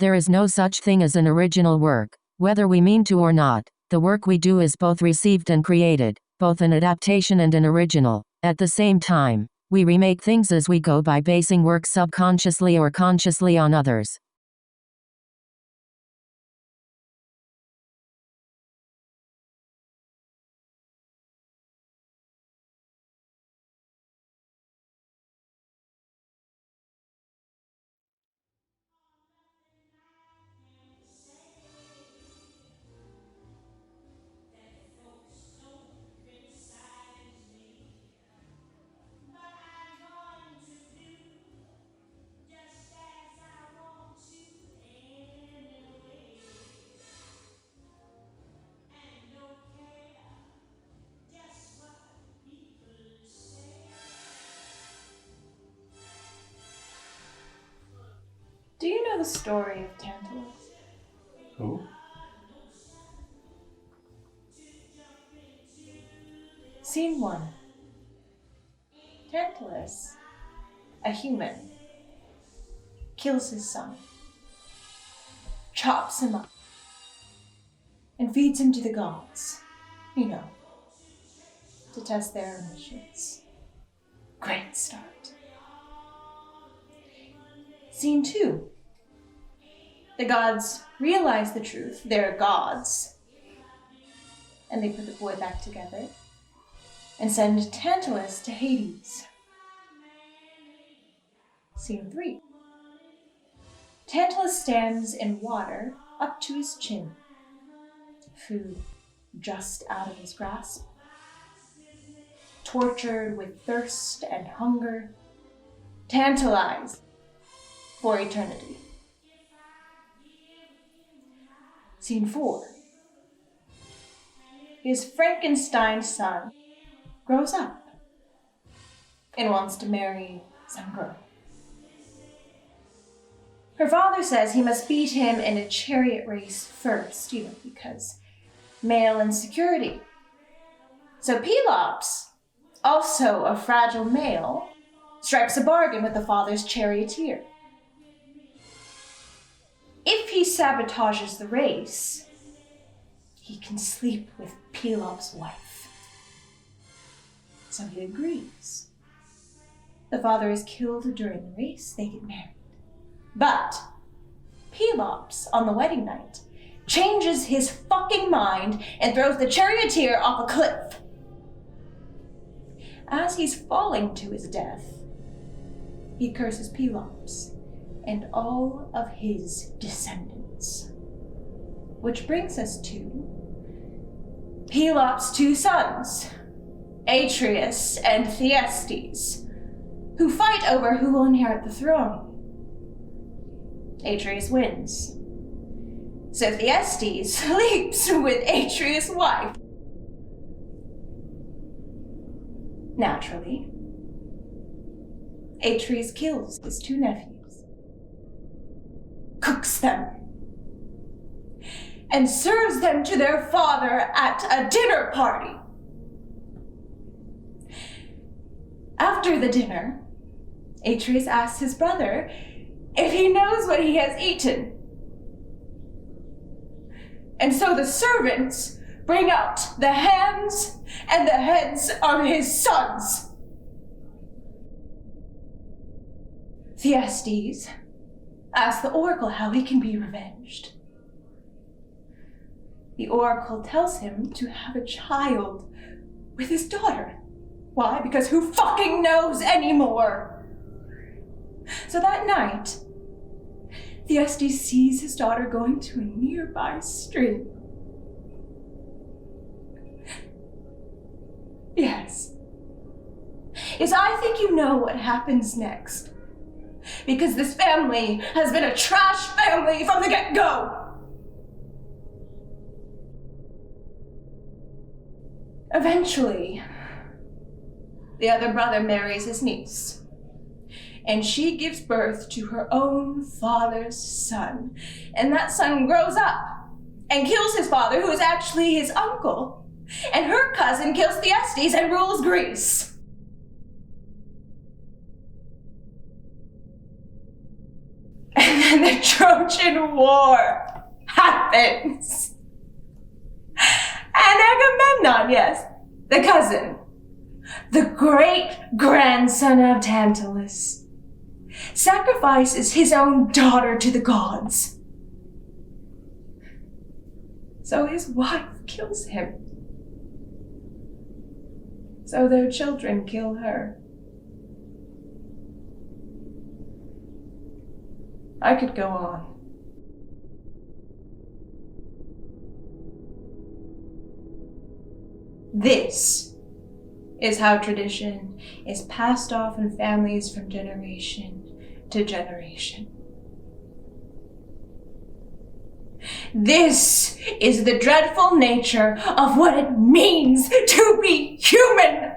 There is no such thing as an original work. Whether we mean to or not, the work we do is both received and created, both an adaptation and an original. At the same time, we remake things as we go by basing work subconsciously or consciously on others. Do you know the story of Antillon? Who? Scene 1. Antillon, a human, kills his son, chops him up, and feeds him to the gods, to test their ambitions. Great start. Scene 2. The gods realize the truth, they're gods, and they put the boy back together and send Antillon to Hades. Scene 3. Antillon stands in water up to his chin, food just out of his grasp, tortured with thirst and hunger, tantalized for eternity. Scene 4. His Frankenstein son grows up and wants to marry some girl. Her father says he must beat him in a chariot race first, because male insecurity. So Pelops, also a fragile male, strikes a bargain with the father's charioteer. If he sabotages the race, he can sleep with Pelops' wife. So he agrees. The father is killed during the race, they get married. But Pelops, on the wedding night, changes his fucking mind and throws the charioteer off a cliff. As he's falling to his death, he curses Pelops and all of his descendants. Which brings us to Pelops' two sons, Atreus and Thyestes, who fight over who will inherit the throne. Atreus wins. So Thyestes sleeps with Atreus' wife. Naturally, Atreus kills his two nephews, cooks them, and serves them to their father at a dinner party. After the dinner, Atreus asks his brother if he knows what he has eaten. And so the servants bring out the hands and the heads of his sons. Thyestes asks the oracle how he can be revenged. The oracle tells him to have a child with his daughter. Why? Because who fucking knows anymore? So that night, Thyestes sees his daughter going to a nearby stream. Yes. Yes, I think you know what happens next. Because this family has been a trash family from the get-go. Eventually, the other brother marries his niece, and she gives birth to her own father's son. And that son grows up and kills his father, who is actually his uncle. And her cousin kills Thyestes and rules Greece. And and the Trojan War happens. And Agamemnon, yes, the cousin, the great-grandson of Tantalus, sacrifices his own daughter to the gods. So his wife kills him. So their children kill her. I could go on. This is how tradition is passed off in families from generation to generation. This is the dreadful nature of what it means to be human.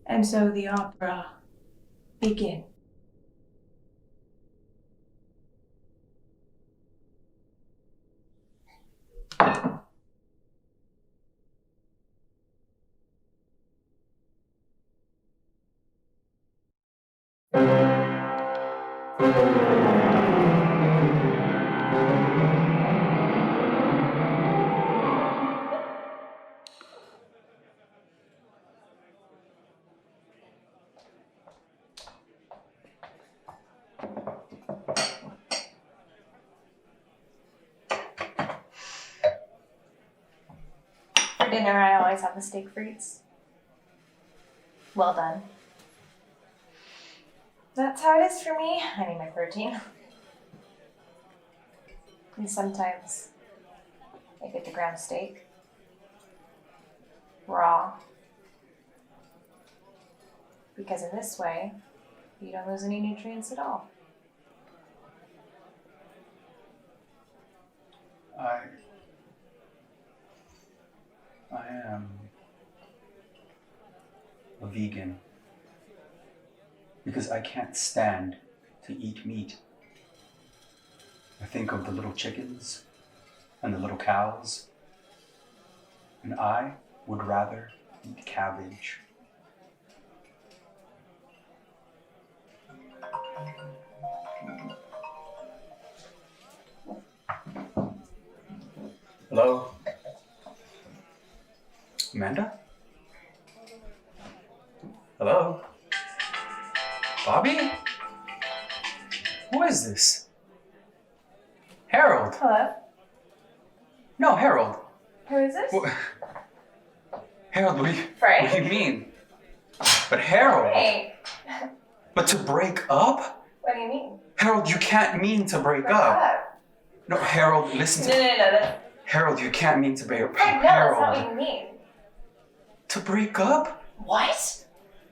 And so the opera begins. For dinner, I always have the steak frites. Well done. That's how it is for me. I need my protein. And sometimes I get the ground steak. Raw. Because in this way, you don't lose any nutrients at all. I am a vegan because I can't stand to eat meat. I think of the little chickens and the little cows, and I would rather eat cabbage. Hello? Amanda? Hello? Bobby? Who is this? Harold? Hello? No, Harold. Who is this? Harold, what Frank? do you mean? But Harold. Frank. But to break up? What do you mean? Harold, you can't mean to break up. No, Harold, listen to me. No. Harold, you can't mean to break up. Frank, no, Harold. that's not what you mean. To break up? What?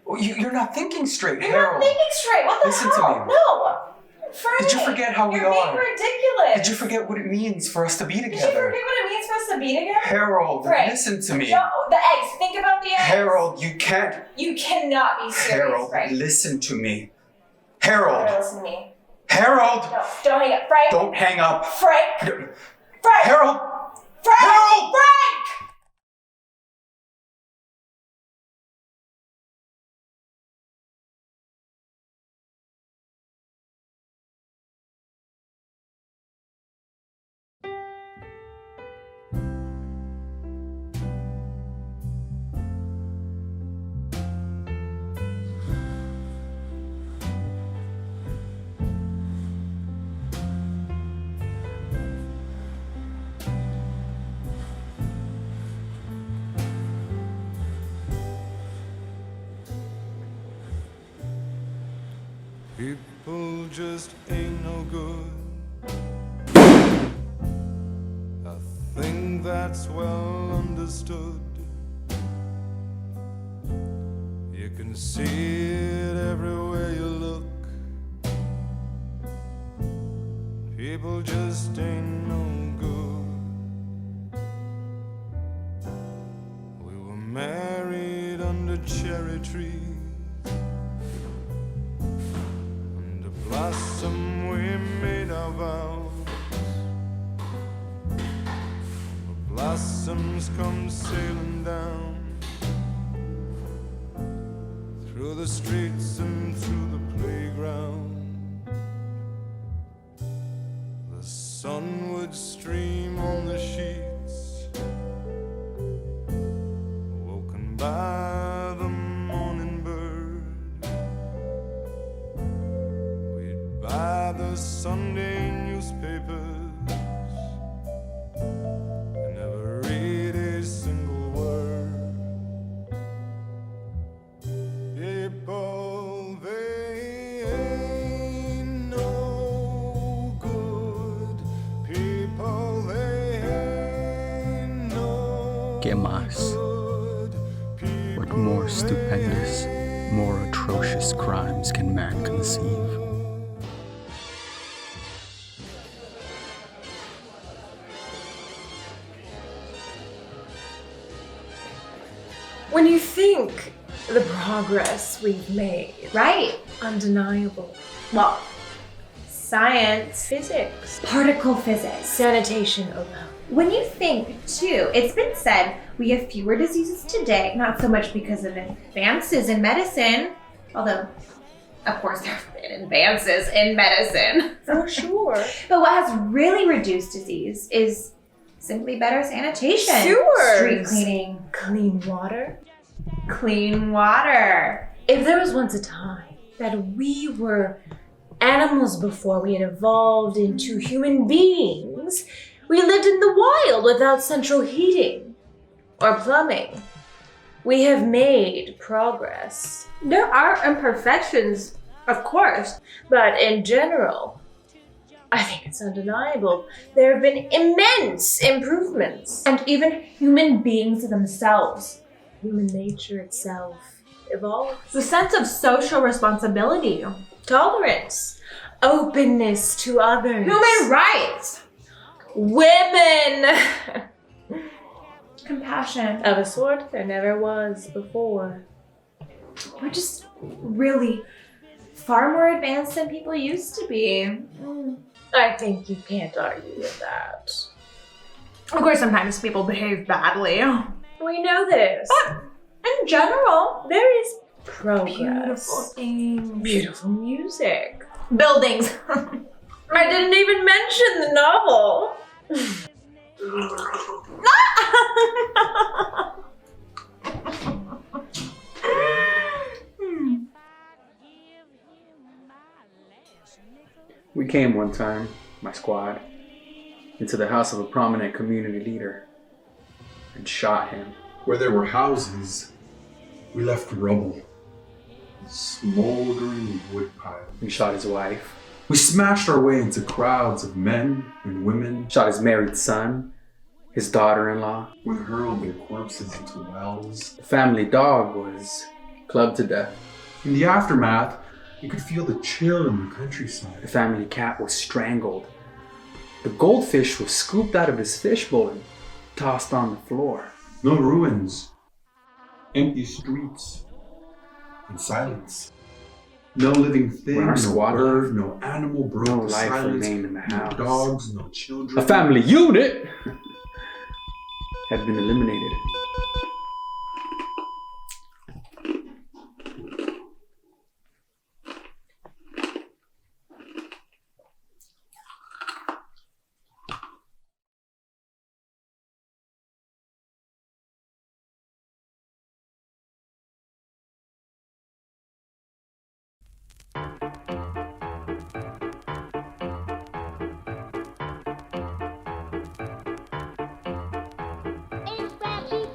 Well, you're not thinking straight, You're Harold. not thinking straight. What the Listen hell? to me. No. Frank. Did you forget how we You're are? being ridiculous. Did you forget what it means for us to be Did you together? forget what it means for us to be together? Harold, Frank. listen to me. No, the eggs. Think about the eggs. Harold, you can't. You cannot be serious, Harold, Frank. listen to me. You Harold. better listen to me. Harold. No, don't hang up. Frank. Don't hang up. Frank. Harold. Frank. Harold. Frank. People just ain't no good. I think that's well understood. You can see it everywhere you look. People just ain't no good. We were married under cherry trees. Blossom, we made our vows. The blossoms come sailing down. through the streets and through the playground. The sun would stream on the sheets, woken by the morning bird. We'd buy the Sunday newspapers and never read a single word. People, they ain't no good. People, they ain't no ¿Qué más? good. What more stupendous, more atrocious crimes can man conceive? When you think the progress we've made, Right. undeniable. Well, science, Physics, particle physics. sanitation alone. When you think, too, it's been said we have fewer diseases today, not so much because of advances in medicine, although, of course, there have been advances in medicine. For sure. But what has really reduced disease is simply better sanitation. Sewers. Street cleaning. Clean water. Clean water. If there was once a time that we were animals before we had evolved into human beings, we lived in the wild without central heating or plumbing. We have made progress. There are imperfections, of course, but in general, I think it's undeniable. There have been immense improvements. And even human beings themselves. Human nature itself evolved. The sense of social responsibility. Tolerance, openness to others. Human rights. Women! Compassion. Of a sort there never was before. We're just really far more advanced than people used to be. I think you can't argue with that. Of course, sometimes people behave badly. We know this. But in general, There is progress. beautiful things. Beautiful music. Buildings. I didn't even mention the novel. We came one time, my squad, into the house of a prominent community leader and shot him. Where there were houses, we left rubble, a smoldering wood pile. We shot his wife, We smashed our way into crowds of men and women. shot his married son, his daughter-in-law. We hurled their corpses into wells. The family dog was clubbed to death. In the aftermath, you could feel the chill in the The countryside. family cat was strangled. The goldfish was scooped out of his fishbowl and tossed on the floor. No ruins, empty streets, and silence. No living thing, When our no squad bird, left, no animal broke no the life silence. remained in the No house. dogs, no children. A family unit had been eliminated. It's Scratchy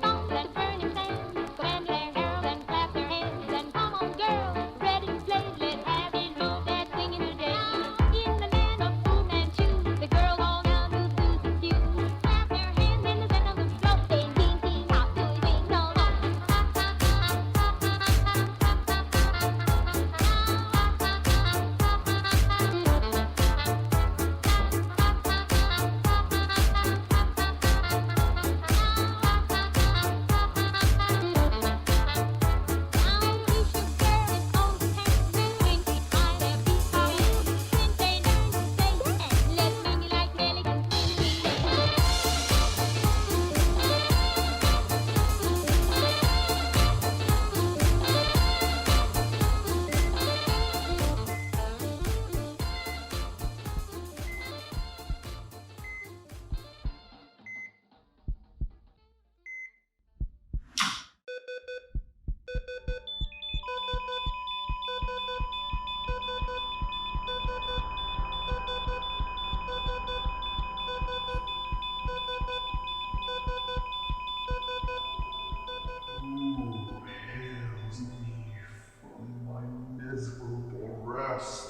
rest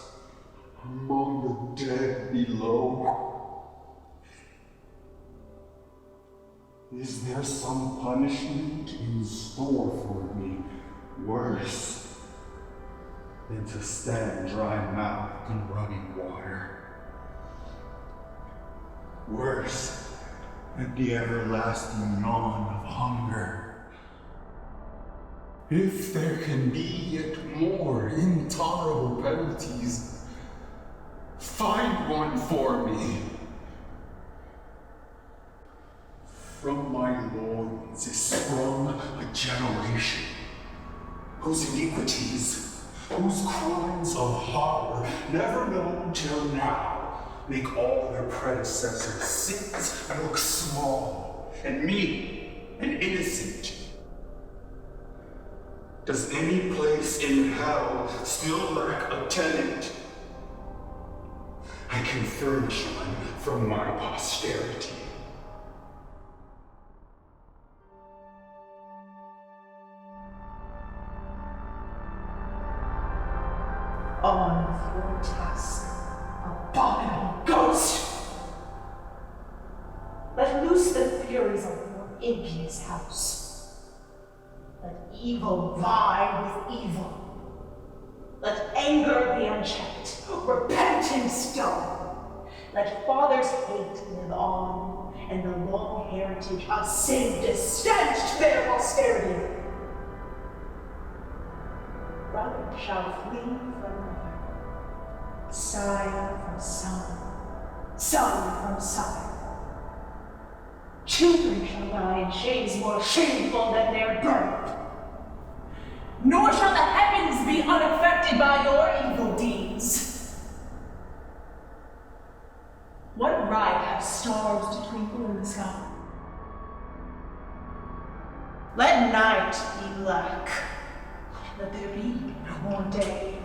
among the dead below? Is there some punishment in store for me worse than to stand dry-mouthed in running water? Worse than the everlasting yawn of hunger? If there can be yet more intolerable penalties, find one for me. From my loins is sprung a generation whose iniquities, whose crimes of horror, never known till now, make all their predecessors' sins look small and mean and innocent. Does any place in hell still lack a tenant? I can furnish one from my posterity. On with your task, abominable ghost! Let loose the furies of your impious house. Let evil vie with evil. Let anger be unchecked, repentance done. Let fathers' hate live on, and the long heritage of sin distanched their posterity. Brother shall flee from brother, sire from son, son from sire. Children shall die in shames more shameful than their birth. Nor shall the heavens be unaffected by your evil deeds. What right have stars to twinkle in the sky? Let night be black. Let there be more day.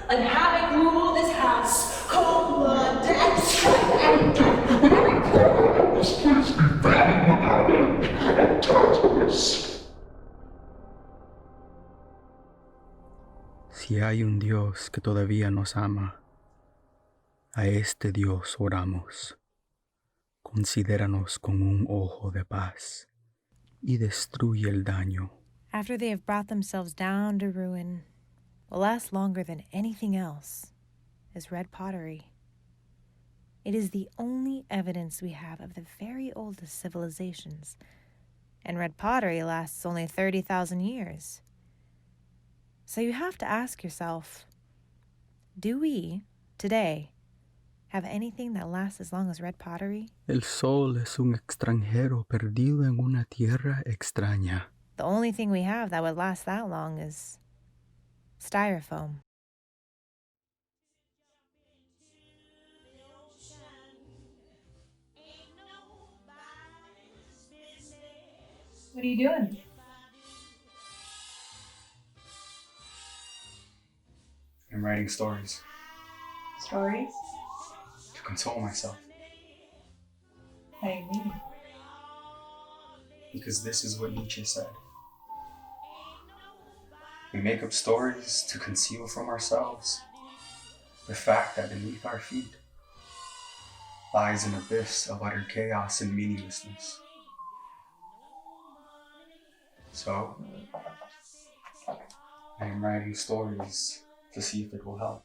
Let havoc rule this house, cold blood, death, strife, and death. This place be found without end and tartarus. Si hay un Dios que todavía nos ama, a este Dios oramos. Considéranos con un ojo de paz y destruye el daño. After they have brought themselves down to ruin, what lasts longer than anything else is red pottery. It is the only evidence we have of the very oldest civilizations, and red pottery lasts only 30,000 years. So you have to ask yourself, do we, today, have anything that lasts as long as red pottery? El sol es un extranjero perdido en una tierra extraña. The only thing we have that would last that long is styrofoam. What are you doing? I'm writing stories Stories? to console myself, How do you mean? because this is what Nietzsche said. We make up stories to conceal from ourselves the fact that beneath our feet lies an abyss of utter chaos and meaninglessness. So, I am writing stories to see if it will help.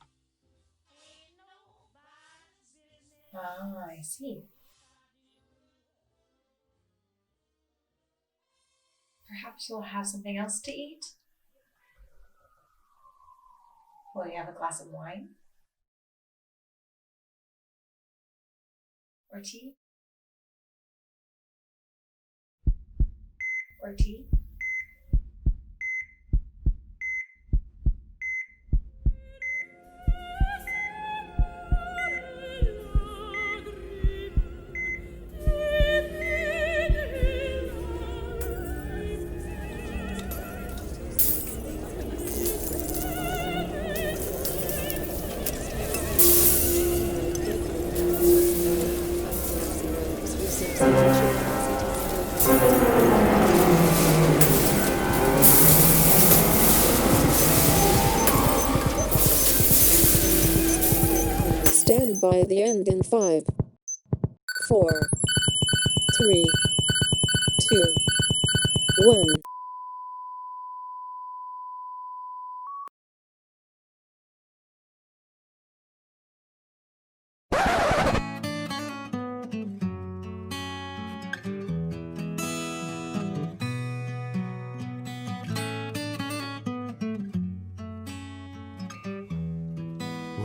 Ah, I see. Perhaps you'll have something else to eat? Will you have a glass of wine? Or tea? Or tea? arrive by the end in 5, 4, 3, 2, 1.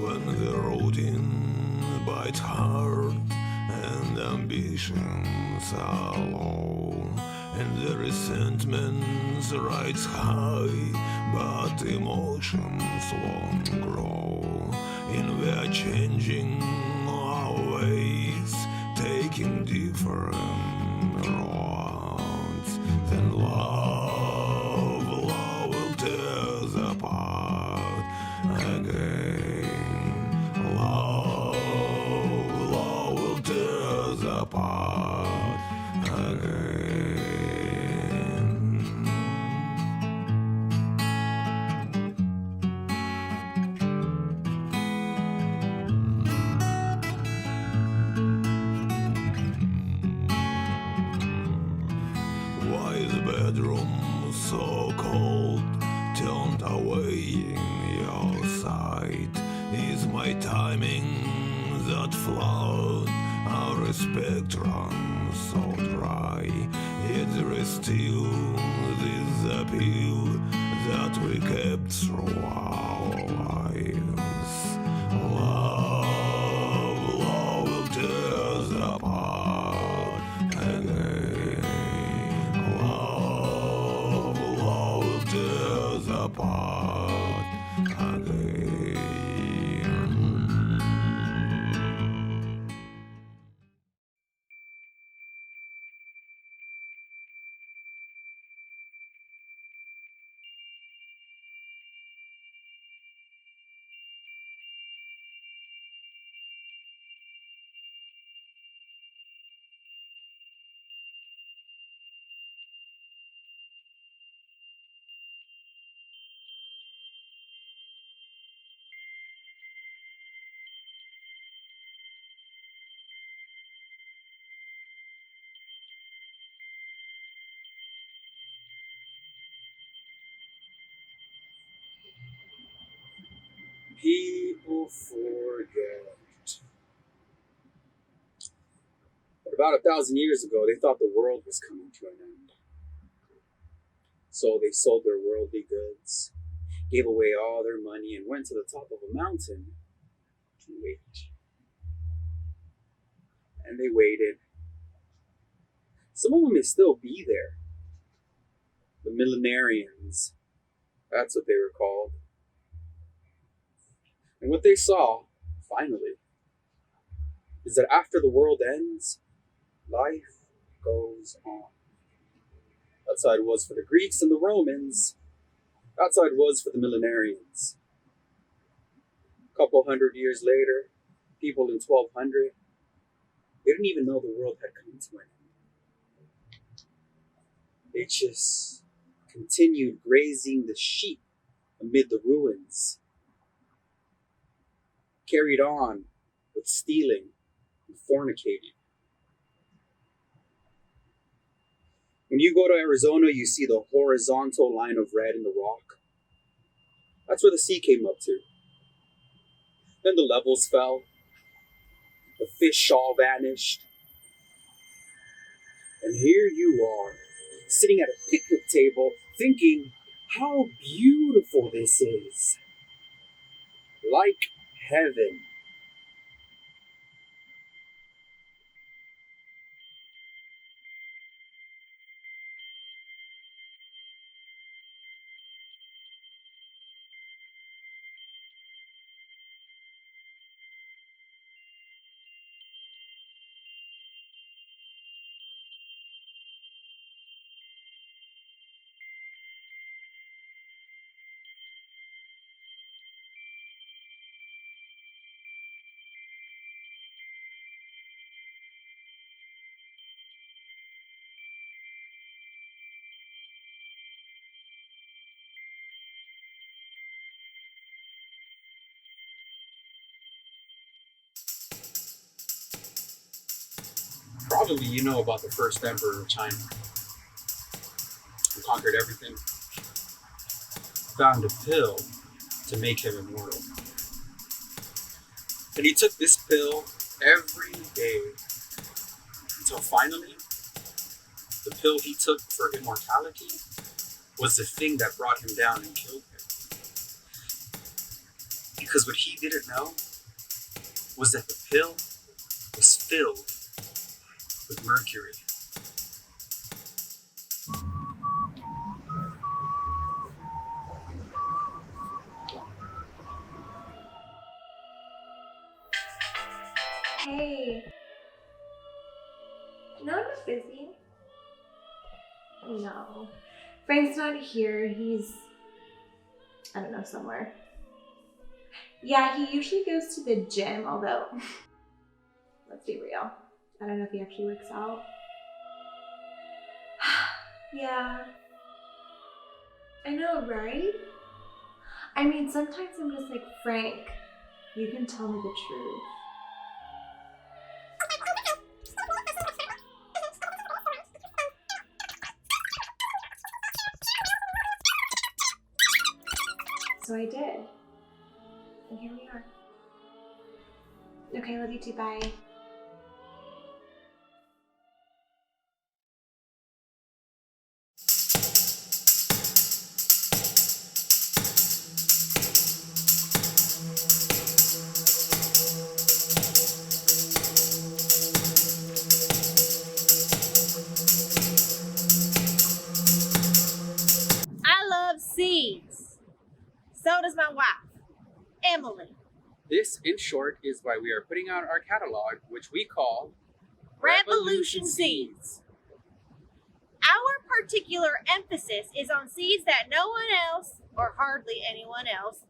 When the routine bites hard and ambitions are low, and the resentment rides high, but emotions won't grow. And we are changing our ways, taking different roads. Then love will tear us apart again. Love will tear us apart again. Why is the bedroom so cold? Turned away in your sight. Is my timing that flawed? Our respect runs so dry. Yet there is still this appeal that we kept through our lives. Love will tear us apart again. Love will tear us apart again. People forget. But about 1,000 years ago, they thought the world was coming to an end. So they sold their worldly goods, gave away all their money, and went to the top of a mountain to wait. And they waited. Some of them may still be there. The Millenarians. That's what they were called. And what they saw, finally, is that after the world ends, life goes on. That's how it was for the Greeks and the Romans. That's how it was for the Millenarians. A couple hundred years later, people in 1200, they didn't even know the world had come to an end. They just continued grazing the sheep amid the ruins, carried on with stealing and fornicating. When you go to Arizona, you see the horizontal line of red in the rock. That's where the sea came up to. Then the levels fell. The fish all vanished. And here you are, sitting at a picnic table, thinking how beautiful this is. Like heaven. Probably you know about the first emperor of China, who conquered everything, found a pill to make him immortal. And he took this pill every day until finally, the pill he took for immortality was the thing that brought him down and killed him. Because what he didn't know was that the pill was filled with mercury. Hey. No, I'm not busy. No. Frank's not here. He's, I don't know, somewhere. Yeah, he usually goes to the gym, although, let's be real. I don't know if he actually works out. Yeah. I know, right? I mean, sometimes I'm just like, Frank, you can tell me the truth. So I did. And here we are. Okay, love you too, bye. I love seeds. So does my wife, Emily. This, in short, is why we are putting out our catalog, which we call Revolution Seeds. Our particular emphasis is on seeds that no one else, or hardly anyone else,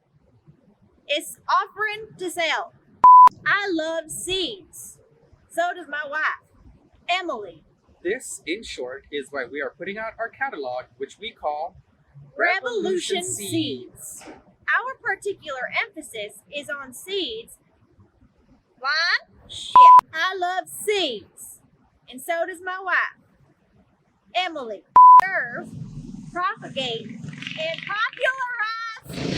is offering to sell. I love seeds. So does my wife, Emily. This, in short, is why we are putting out our catalog, which we call Revolution Seeds. Our particular emphasis is on seeds. Line? Shit. I love seeds. And so does my wife, Emily. Serve, propagate, and popularize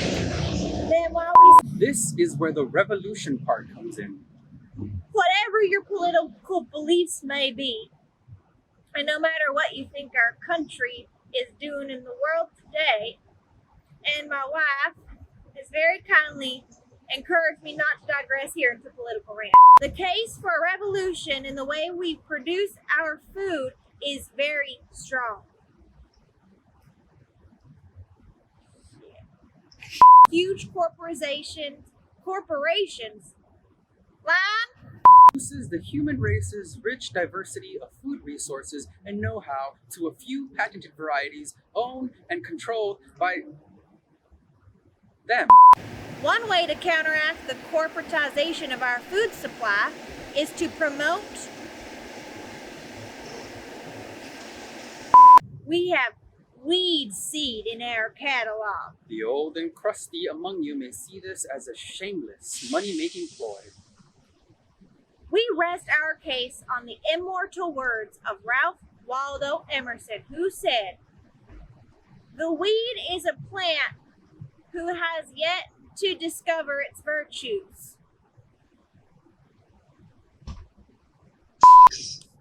them while we... This is where the revolution part comes in. Whatever your political beliefs may be, and no matter what you think our country is doing in the world today, and my wife has very kindly encouraged me not to digress here into political rant. The case for a revolution in the way we produce our food is very strong. Huge corporations, line? Uses the human race's rich diversity of food resources and know-how to a few patented varieties owned and controlled by them. One way to counteract the corporatization of our food supply is to promote. We have weed seed in our catalog. The old and crusty among you may see this as a shameless money-making ploy. We rest our case on the immortal words of Ralph Waldo Emerson, who said, "The weed is a plant who has yet to discover its virtues."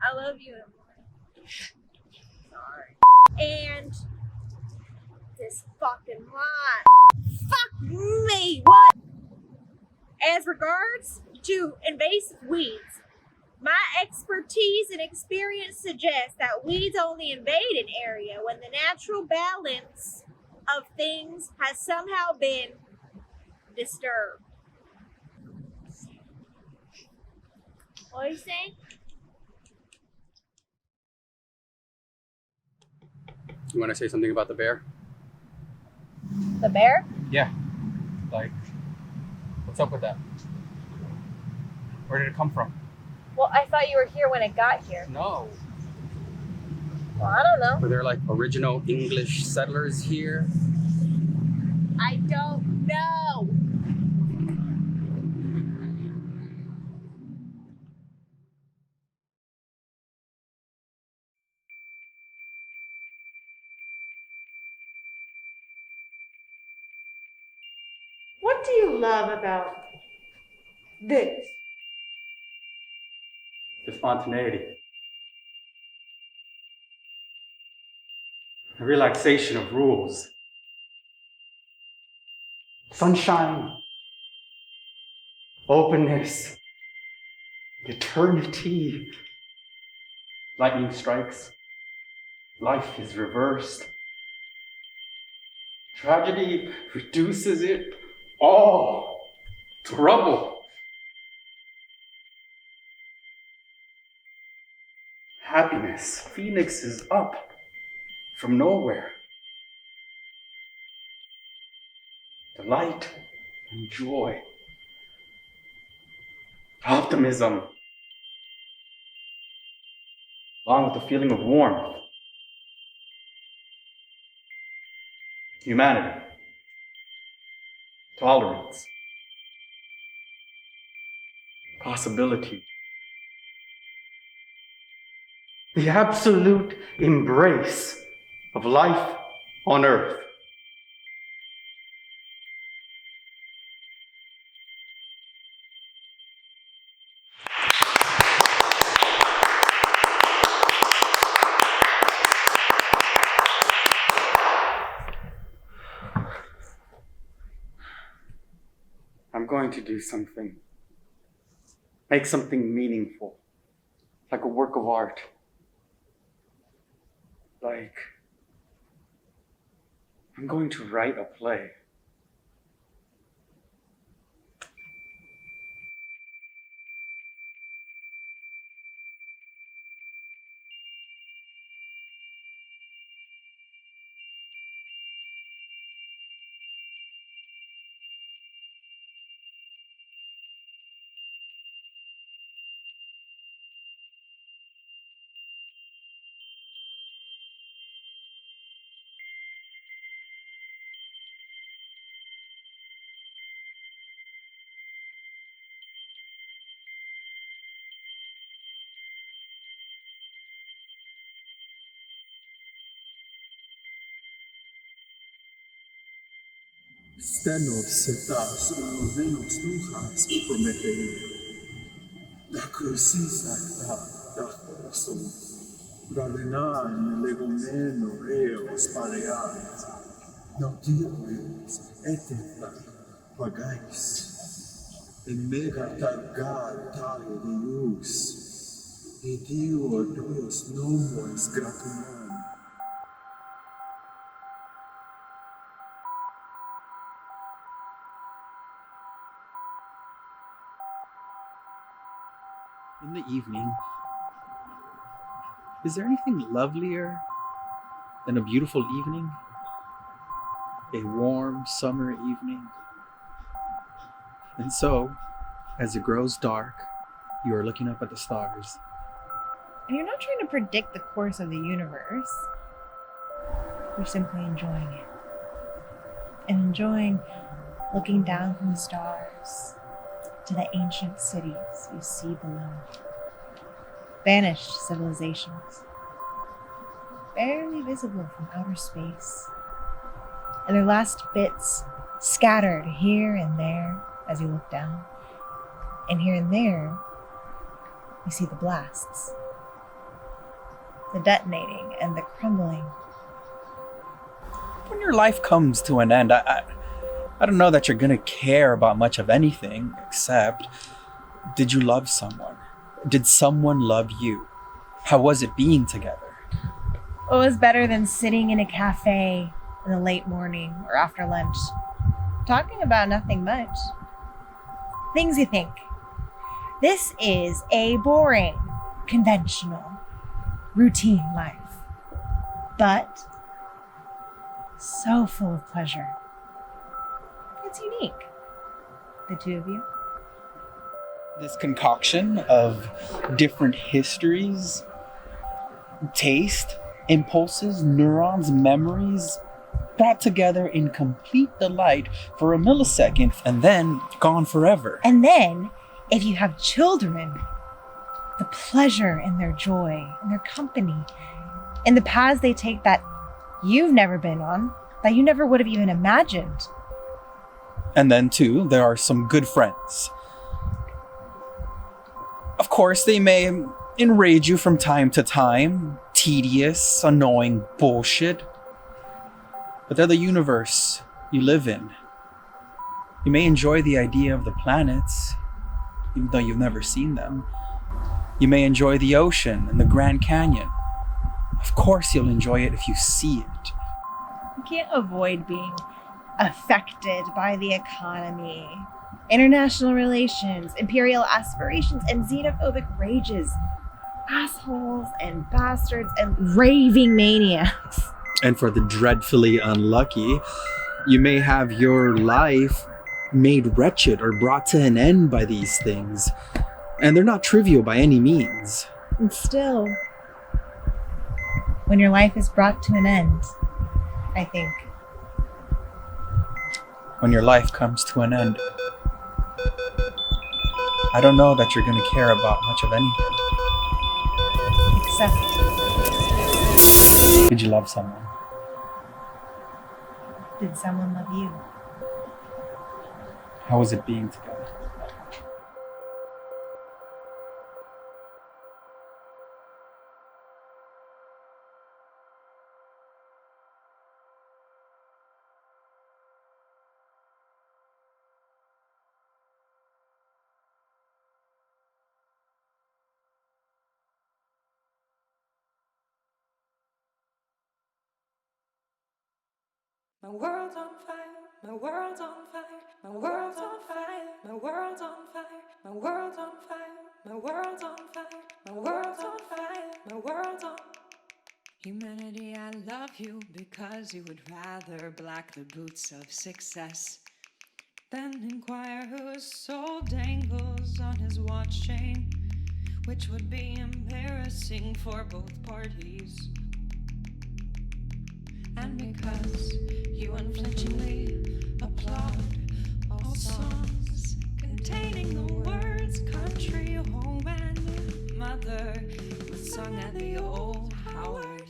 I love you, Emily. Sorry. And this fucking line. Fuck me, what? As regards to invasive weeds, my expertise and experience suggest that weeds only invade an area when the natural balance of things has somehow been disturbed. What are you saying? You want to say something about the bear? The bear? Yeah. Like, what's up with that? Where did it come from? Well, I thought you were here when it got here. No. Well, I don't know. Were there like original English settlers here? I don't know. What do you love about this? The spontaneity. The relaxation of rules. Sunshine. Openness. Eternity. Lightning strikes. Life is reversed. Tragedy reduces it all to rubble. Happiness phoenixes up from nowhere. Delight and joy. Optimism. Along with the feeling of warmth. Humanity. Tolerance. Possibility. The absolute embrace of life on earth. I'm going to do something. Make something meaningful. Like a work of art. I'm going to write a play. Stenos sentados nos venos nujas prometem. Da crucisa da corazón. Ralenar legomeno eos pareais. Não dias eterna pagais. En mega tagar taio Deus. E Dio Deus nomos gratumam. In the evening, is there anything lovelier than a beautiful evening? A warm summer evening. And so, as it grows dark, you are looking up at the stars. And you're not trying to predict the course of the universe. You're simply enjoying it. And enjoying looking down from the stars to the ancient cities you see below. Vanished civilizations, barely visible from outer space, and their last bits scattered here and there as you look down. And here and there, you see the blasts, the detonating and the crumbling. When your life comes to an end, I don't know that you're gonna care about much of anything except, did you love someone? Did someone love you? How was it being together? What was better than sitting in a cafe in the late morning or after lunch, talking about nothing much? Things you think. This is a boring, conventional, routine life, but so full of pleasure. It's unique, the two of you. This concoction of different histories, taste, impulses, neurons, memories, brought together in complete delight for a millisecond and then gone forever. And then, if you have children, the pleasure in their joy, in their company, in the paths they take that you've never been on, that you never would have even imagined. And then, too, there are some good friends. Of course, they may enrage you from time to time. Tedious, annoying bullshit. But they're the universe you live in. You may enjoy the idea of the planets, even though you've never seen them. You may enjoy the ocean and the Grand Canyon. Of course you'll enjoy it if you see it. You can't avoid being affected by the economy, international relations, imperial aspirations, and xenophobic rages. Assholes and bastards and raving maniacs. And for the dreadfully unlucky, you may have your life made wretched or brought to an end by these things. And they're not trivial by any means. And still, when your life is brought to an end, I think. When your life comes to an end, I don't know that you're going to care about much of anything. Except. Did you love someone? Did someone love you? How was it being together? My world's on fire, my world's on fire, my world's on fire, my world's on fire, my world's on fire, my world's on fire, my world's on fire, my world's on. Humanity, I love you because you would rather black the boots of success than inquire whose soul dangles on his watch chain, which would be embarrassing for both parties. And because you unflinchingly applaud all songs containing the words country, home, and mother, sung at the old Howard.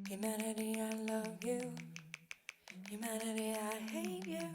Humanity, I love you. Humanity, I hate you.